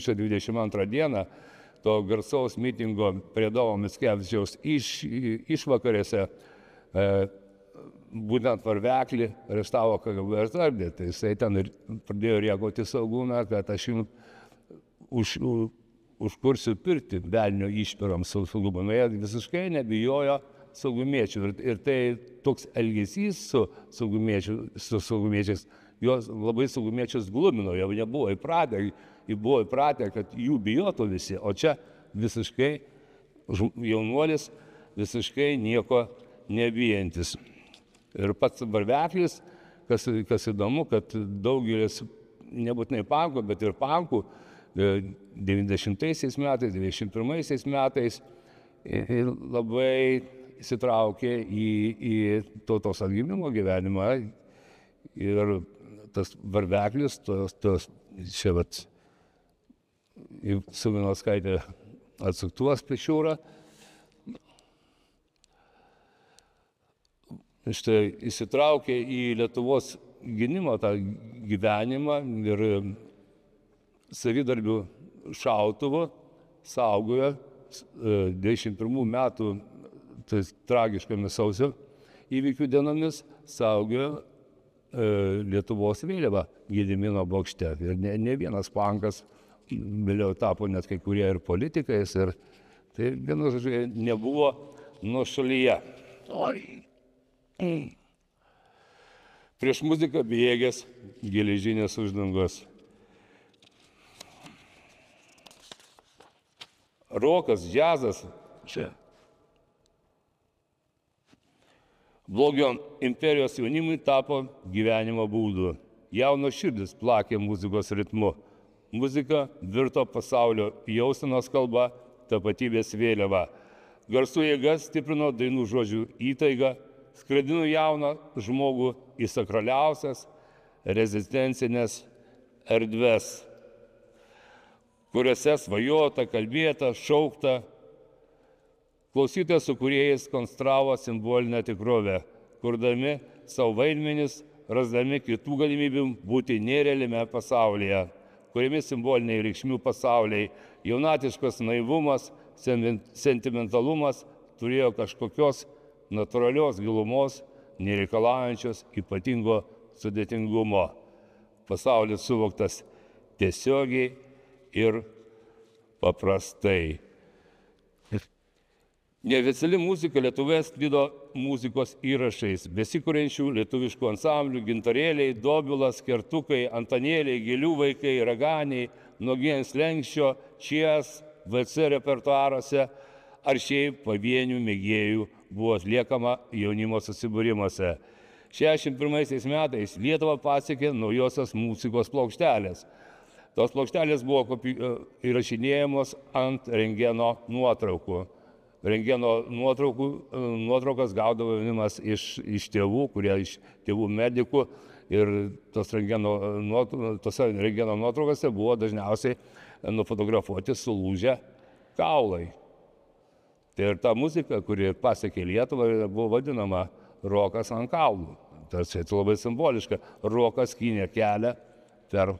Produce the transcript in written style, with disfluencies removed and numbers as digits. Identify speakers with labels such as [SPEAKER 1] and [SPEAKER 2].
[SPEAKER 1] rugpjūčio 22 dieną, to garsaus mitingo prie Adomo Mickevičiaus išvakarėse, būtent varveklį areštavo KGB ir tardė. Tai jisai ten ir pradėjo rėkauti Saugūną, kad aš jums užkursiu pirtį velnio išpiram su Saugūnu. Jie visiškai nebijojo saugumiečių. Ir tai toks elgesys su saugumiečiais, juos labai saugumiečius glumino, jau nebuvo įpratę, kad jų bijotų visi, o čia visiškai jaunuolis, visiškai nieko nebijantis. Ir pats varveklis, kas įdomu, kad daugelis, nebūtinai pankų, bet ir pankų, 90 metais, 91 metais labai įsitraukė į tautos atgimimo gyvenimą ir tas varveklis, čia vat, Suminauskaitė atsuktuvas pečiūra, štai įsitraukė į Lietuvos gynimo tą gyvenimą ir savidarbių šautuvu saugojo 21 metų tragiškomis sausio įvykių dienomis, saugojo Lietuvos vėliavą Gedimino bokšte. Ir ne vienas pankas, vėliau tapo net kai kurie ir politikais, ir tai vienu žodžiu nebuvo nuošalyje. Prieš muziką bėgęs geležinės uždangos. Rokas, džiazas, čia. Blogio imperijos jaunimui tapo gyvenimo būdu. Jaunos širdis plakė muzikos ritmu. Muzika virto pasaulio jausenos kalba, tapatybės vėliava. Garsų jėgas stiprino dainų žodžių įtaiga, skraidino jauną žmogų į sakraliausias rezistencinės erdves, kuriuose svajota, kalbėta, šaukta. Klausytojas su kūrėjais konstravo simbolinę tikrovę, kurdami savo vaidmenis, rasdami kitų galimybių būti nerealiame pasaulyje, kuriami simboliniai reikšmių pasauliai, jaunatiškas naivumas, sentimentalumas turėjo kažkokios natūralios gilumos, nereikalaujančios ypatingo sudėtingumo. Pasaulis suvoktas tiesiogiai ir paprastai. Neoficiali muzika Lietuvoje sklido muzikos įrašais, besikuriančių lietuviškų ansamblių, gintarėliai, dobilas, kertukai, antanėliai, gėlių vaikai, raganiai, nuogiems lenkščio, čies, VC repertuaruose ar šiaip pavienių mėgėjų buvo atliekama jaunimo susibūrimuose. 61 metais Lietuvą pasiekė naujosios muzikos plokštelės. Tos plokštelės buvo įrašinėjamos ant rentgeno nuotraukų. Rentgeno nuotraukas gaudavo jaunimas iš tėvų, kurie iš tėvų medikų, ir tose rentgeno nuotraukose buvo dažniausiai nufotografuoti sulūžę kaulai. Tai ir ta muzika, kuri pasiekė Lietuvą, buvo vadinama rokas ant kaulų. Tas labai simboliška. Rokas skynė kelią per